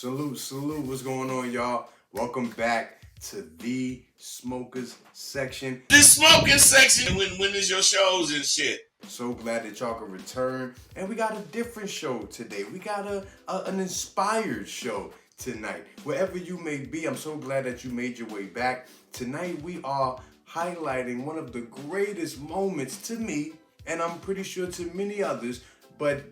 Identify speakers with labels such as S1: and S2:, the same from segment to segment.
S1: Salute, salute. What's going on, y'all? Welcome back to the Smokers Section.
S2: The smoking section. When is your shows and shit?
S1: So glad that y'all can return. And we got a different show today. We got an inspired show tonight. Wherever you may be, I'm so glad that you made your way back. Tonight we are highlighting one of the greatest moments to me, and I'm pretty sure to many others, but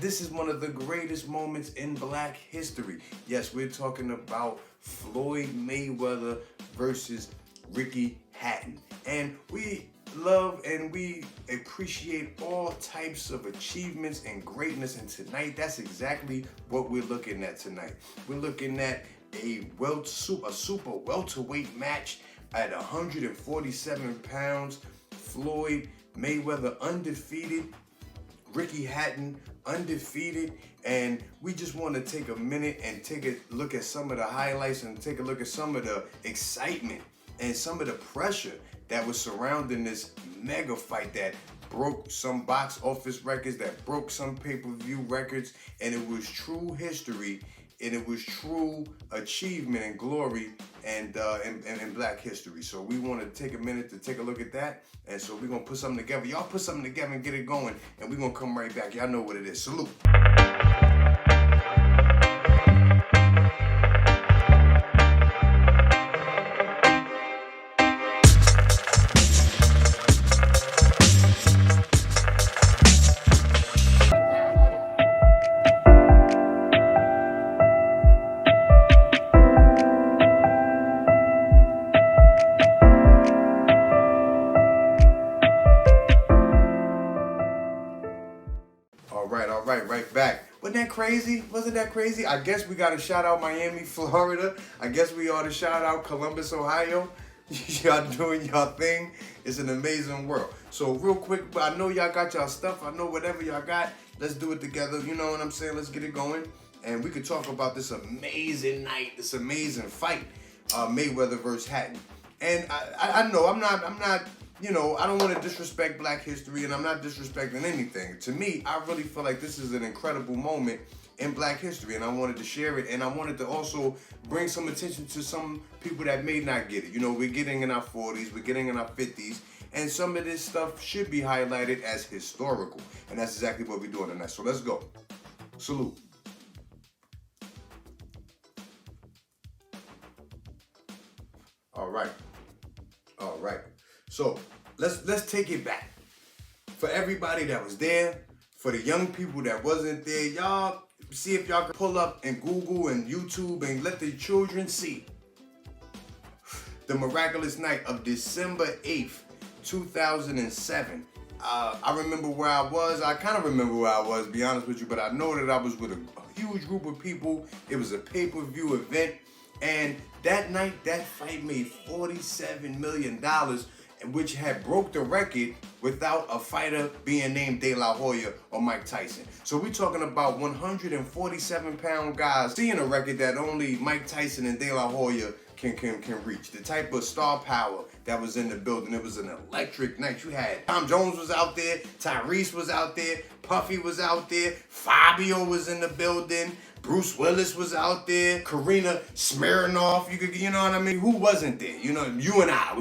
S1: this is one of the greatest moments in Black history. Yes, we're talking about Floyd Mayweather versus Ricky Hatton. And we love and we appreciate all types of achievements and greatness. And tonight, that's exactly what we're looking at tonight. We're looking at a super welterweight match at 147 pounds. Floyd Mayweather undefeated, Ricky Hatton undefeated, and we just want to take a minute and take a look at some of the highlights and take a look at some of the excitement and some of the pressure that was surrounding this mega fight that broke some box office records, that broke some pay-per-view records, and it was true history, and it was true achievement and glory and in Black history. So we want to take a minute to take a look at that. And so we're going to put something together. Y'all put something together and get it going. And we're going to come right back. Y'all know what it is. Salute. Right back. Wasn't that crazy? Wasn't that crazy? I guess we got to shout out Miami, Florida. I guess we ought to shout out Columbus, Ohio. Y'all doing y'all thing. It's an amazing world. So real quick, but I know y'all got y'all stuff. I know whatever y'all got. Let's do it together. You know what I'm saying? Let's get it going. And we could talk about this amazing night, this amazing fight, Mayweather versus Hatton. And I know I'm not. You know, I don't want to disrespect Black history, and I'm not disrespecting anything. To me, I really feel like this is an incredible moment in Black history, and I wanted to share it, and I wanted to also bring some attention to some people that may not get it. You know, we're getting in our 40s, we're getting in our 50s, and some of this stuff should be highlighted as historical, and that's exactly what we're doing tonight. So let's go. Salute. All right. So let's take it back. For everybody that was there, for the young people that wasn't there, y'all see if y'all can pull up and Google and YouTube and let the children see the miraculous night of December 8th, 2007. I remember where I was. I kind of remember where I was, to be honest with you, but I know that I was with a huge group of people. It was a pay-per-view event, and that night, that fight made $47 million, which had broke the record without a fighter being named De La Hoya or Mike Tyson. So we're talking about 147-pound guys seeing a record that only Mike Tyson and De La Hoya can reach. The type of star power that was in the building. It was an electric night. You had Tom Jones was out there, Tyrese was out there, Puffy was out there, Fabio was in the building, Bruce Willis was out there, Karina Smirnoff, you know what I mean? Who wasn't there? You know, you and I,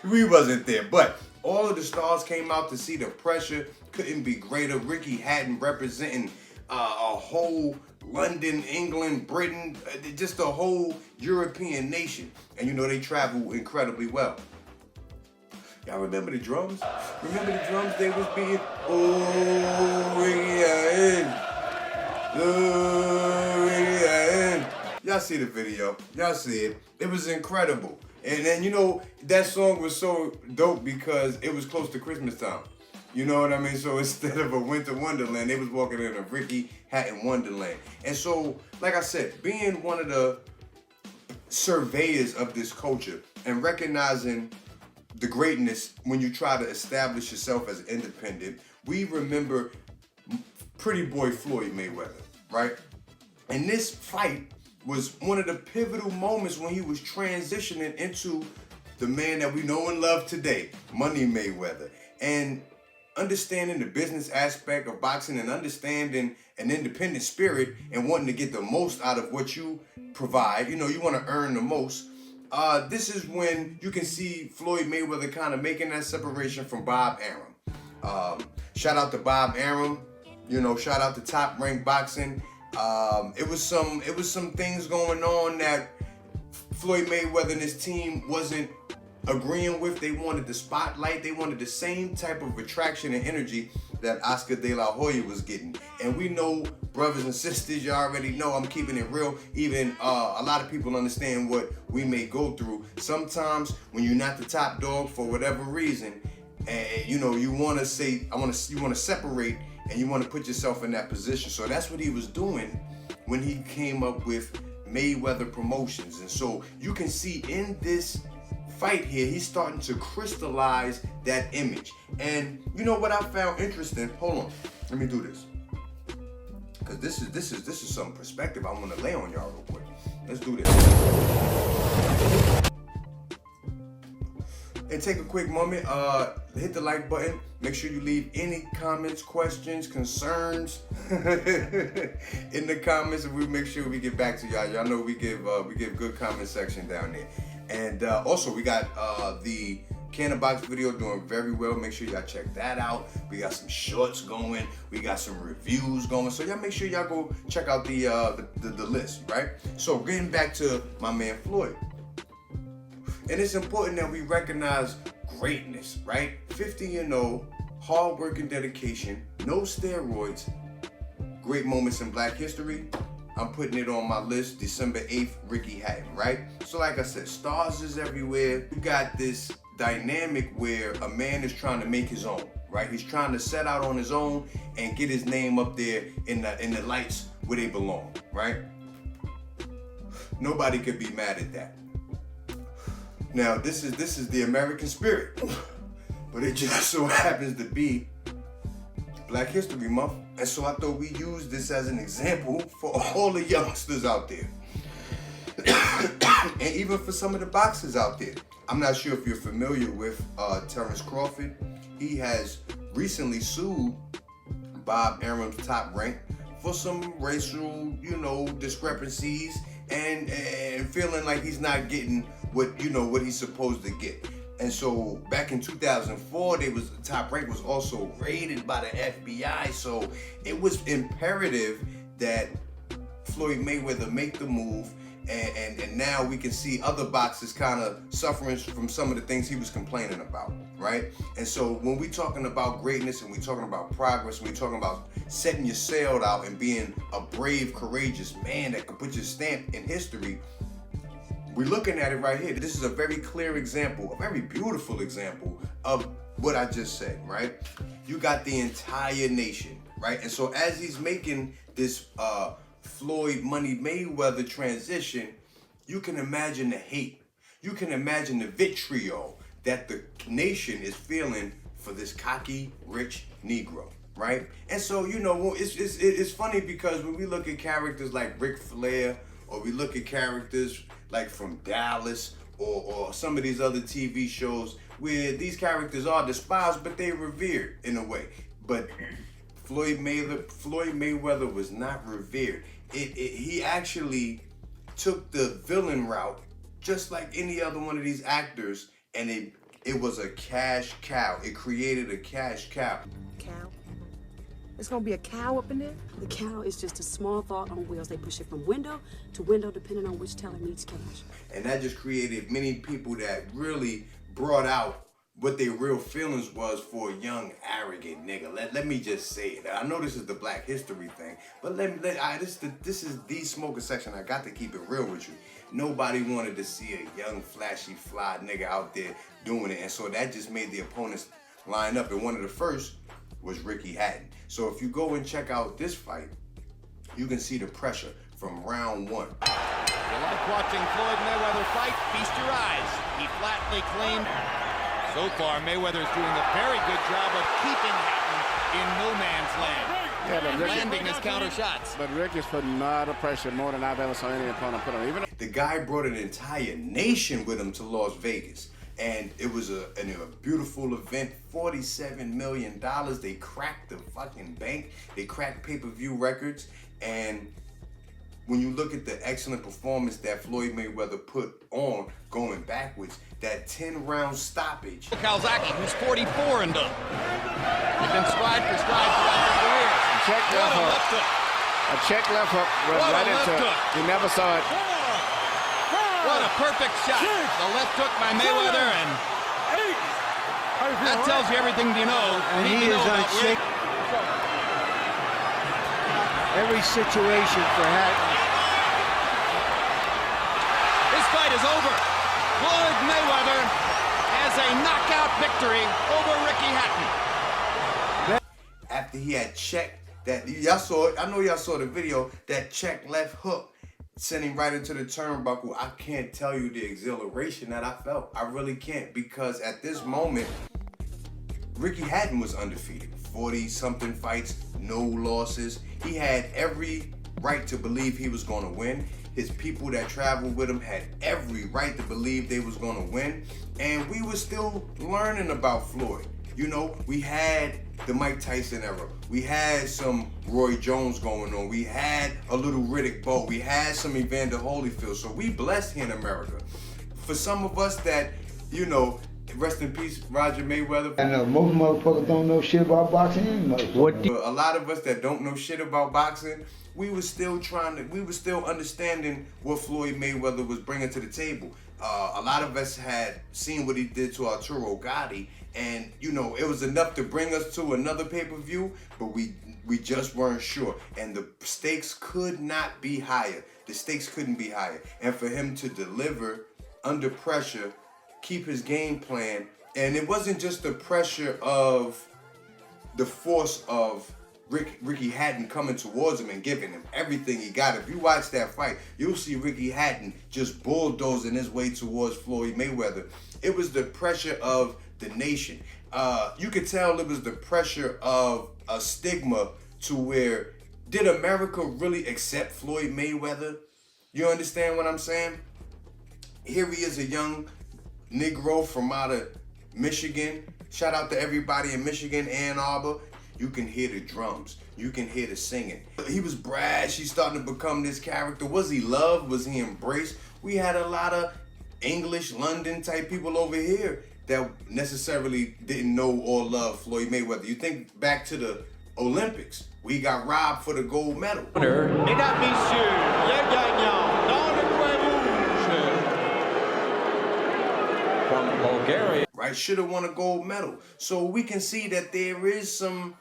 S1: we wasn't there. But all of the stars came out to see. The pressure couldn't be greater. Ricky Hatton representing a whole London, England, Britain, just a whole European nation. And you know, they travel incredibly well. Y'all remember the drums? Remember the drums? They was being, oh, Ricky Hatton. Y'all see the video. Y'all see it. It was incredible. And then, you know, that song was so dope because it was close to Christmas time. You know what I mean? So instead of a winter wonderland, they was walking in a Ricky Hatton wonderland. And so, like I said, being one of the surveyors of this culture and recognizing the greatness when you try to establish yourself as independent, we remember Pretty Boy Floyd Mayweather, right? And this fight was one of the pivotal moments when he was transitioning into the man that we know and love today, Money Mayweather. And understanding the business aspect of boxing and understanding an independent spirit and wanting to get the most out of what you provide, you want to earn the most. This is when you can see Floyd Mayweather kind of making that separation from Bob Arum. Shout out to Bob Arum, shout out to Top Rank Boxing. It was some things going on that Floyd Mayweather and his team wasn't agreeing with. They wanted the spotlight. They wanted the same type of attraction and energy that Oscar De La Hoya was getting. And we know, brothers and sisters, you already know I'm keeping it real. Even a lot of people understand what we may go through. Sometimes when you're not the top dog for whatever reason, and you want to say, you want to separate, and you want to put yourself in that position. So that's what he was doing when he came up with Mayweather Promotions. And so you can see in this fight here, he's starting to crystallize that image. And you know what I found interesting? Hold on, let me do this, because this is some perspective I want to lay on y'all real quick. Let's do this. And take a quick moment, hit the like button. Make sure you leave any comments, questions, concerns in the comments, and we'll make sure we get back to y'all. Y'all know we give good comment section down there. And also we got the Cannabis video doing very well. Make sure y'all check that out. We got some shorts going. We got some reviews going. So y'all make sure y'all go check out the list, right? So getting back to my man Floyd. And it's important that we recognize greatness, right? 50-0, hard work and dedication, no steroids, great moments in Black history. I'm putting it on my list, December 8th, Ricky Hatton, right? So like I said, stars is everywhere. You got this dynamic where a man is trying to make his own, right? He's trying to set out on his own and get his name up there in the lights where they belong, right? Nobody could be mad at that. Now, this is the American spirit, but it just so happens to be Black History Month, and so I thought we use this as an example for all the youngsters out there, and even for some of the boxers out there. I'm not sure if you're familiar with Terrence Crawford. He has recently sued Bob Arum's Top Rank for some racial, discrepancies and feeling like he's not getting what he's supposed to get. And so back in 2004, Top Rank was also raided by the FBI. So it was imperative that Floyd Mayweather make the move. And now we can see other boxers kind of suffering from some of the things he was complaining about, right? And so when we talking about greatness and we talking about progress, when we talking about setting your sail out and being a brave, courageous man that can put your stamp in history, we're looking at it right here. This is a very clear example, a very beautiful example of what I just said, right? You got the entire nation, right? And so as he's making this Floyd Money Mayweather transition, you can imagine the hate. You can imagine the vitriol that the nation is feeling for this cocky, rich Negro, right? And so, it's funny because when we look at characters like Ric Flair, or we look at characters like from Dallas or some of these other TV shows where these characters are despised, but they're revered in a way. But Floyd Mayweather was not revered. He actually took the villain route, just like any other one of these actors, and it was a cash cow. It created a cash cow.
S3: Cow? It's gonna be a cow up in there? The cow is just a small thought on wheels. They push it from window to window depending on which teller needs cash.
S1: And that just created many people that really brought out what their real feelings was for a young, arrogant nigga. Let me just say it. I know this is the Black History thing, but this is the smoker section. I got to keep it real with you. Nobody wanted to see a young, flashy, fly nigga out there doing it, and so that just made the opponents line up. And one of the first was Ricky Hatton. So if you go and check out this fight, you can see the pressure from round one.
S4: You like watching Floyd Mayweather fight? Feast your eyes. He flatly claimed. So far, Mayweather's doing a very good job of keeping Hatton in no man's land.
S5: Yeah, but Rick,
S4: landing his counter shots.
S5: But Rick is putting a lot of pressure, more than I've ever saw any opponent put on.
S1: The guy brought an entire nation with him to Las Vegas. And it was a beautiful event, $47 million. They cracked the fucking bank. They cracked pay-per-view records. And when you look at the excellent performance that Floyd Mayweather put on going backwards, that 10-round stoppage.
S4: Calzaghe, who's 44 and done. He's been stride for stride throughout their careers.
S5: Check left
S4: What a
S5: hook.
S4: left hook.
S5: A check left hook was
S4: What a
S5: right
S4: left
S5: into it.
S4: hook.
S5: You never saw it.
S4: What a perfect shot. The left hook by Mayweather, and that tells you everything you know.
S6: And he is unshakable. Every situation for Hatton.
S4: This fight is over. Floyd Mayweather has a knockout victory over Ricky Hatton.
S1: After he had checked that, y'all saw it, I know y'all saw the video, that check left hook sent him right into the turnbuckle. I can't tell you the exhilaration that I felt. I really can't, because at this moment, Ricky Hatton was undefeated. 40-something fights, no losses. He had every right to believe he was going to win. His people that traveled with him had every right to believe they was going to win. And we were still learning about Floyd. You know, we had the Mike Tyson era. We had some Roy Jones going on. We had a little Riddick Bowe. We had some Evander Holyfield. So we blessed here in America. For some of us that, you know, rest in peace, Roger Mayweather.
S6: And most motherfuckers don't know shit about boxing anyway.
S1: A lot of us that don't know shit about boxing, we were still understanding what Floyd Mayweather was bringing to the table. A lot of us had seen what he did to Arturo Gotti, and you know, it was enough to bring us to another pay-per-view, but we just weren't sure. And the stakes could not be higher. The stakes couldn't be higher. And for him to deliver under pressure, keep his game plan, and it wasn't just the pressure of the force of Ricky Hatton coming towards him and giving him everything he got. If you watch that fight, you'll see Ricky Hatton just bulldozing his way towards Floyd Mayweather. It was the pressure of the nation. You could tell it was the pressure of a stigma to where, did America really accept Floyd Mayweather? You understand what I'm saying? Here he is, a young Negro from out of Michigan. Shout out to everybody in Michigan, Ann Arbor. You can hear the drums. You can hear the singing. He was brash. He's starting to become this character. Was he loved? Was he embraced? We had a lot of English, London type people over here that necessarily didn't know or love Floyd Mayweather. You think back to the Olympics. We got robbed for the gold medal.
S7: Mesdames, Messieurs, le gagnant dans le coin rouge from Bulgaria.
S1: Right, should have won a gold medal. So we can see that there is some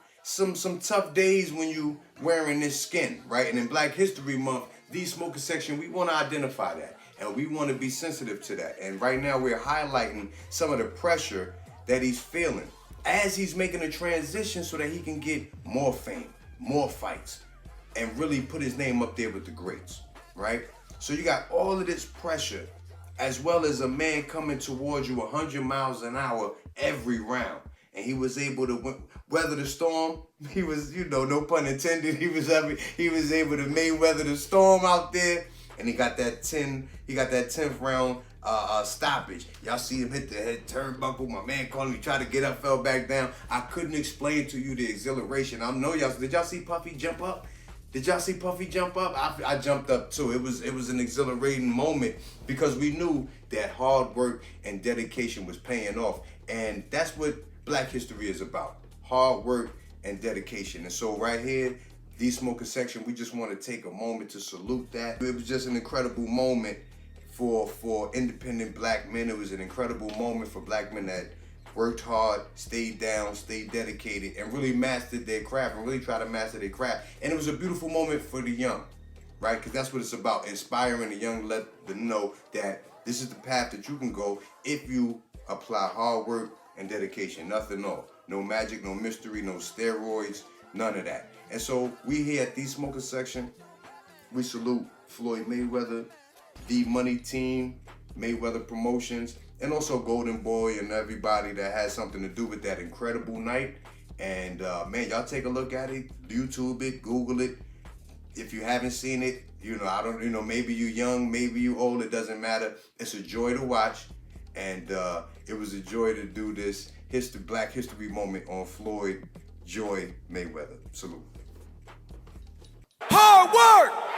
S1: tough days when you wearing this skin, right? And in Black History Month, the Smoker Section, we want to identify that, and we want to be sensitive to that. And right now we're highlighting some of the pressure that he's feeling as he's making a transition so that he can get more fame, more fights, and really put his name up there with the greats, right? So you got all of this pressure, as well as a man coming towards you 100 miles an hour every round. And he was able to weather the storm. He was, you know, no pun intended, he was able to Mayweather the storm out there. And he got that 10th round stoppage. Y'all see him hit the head turnbuckle. My man called me, tried to get up, fell back down. I couldn't explain to you the exhilaration. I know y'all, did y'all see Puffy jump up? Did y'all see Puffy jump up? I jumped up too. It was an exhilarating moment because we knew that hard work and dedication was paying off. And that's what Black history is about. Hard work and dedication. And so right here, the Smoker Section, we just want to take a moment to salute that. It was just an incredible moment for independent Black men. It was an incredible moment for Black men that worked hard, stayed down, stayed dedicated, and really mastered their craft, and really tried to master their craft. And it was a beautiful moment for the young, right? Because that's what it's about, inspiring the young, let them know that this is the path that you can go if you apply hard work and dedication. Nothing more. No magic, no mystery, no steroids, none of that. And so we here at the Smoker Section, we salute Floyd Mayweather, the Money Team, Mayweather Promotions, and also Golden Boy and everybody that has something to do with that incredible night. And man, y'all take a look at it, YouTube it, Google it. If you haven't seen it, maybe you young, maybe you old, it doesn't matter. It's a joy to watch. And it was a joy to do this Black History moment on Floyd Joy Mayweather. Salute.
S8: Hard work!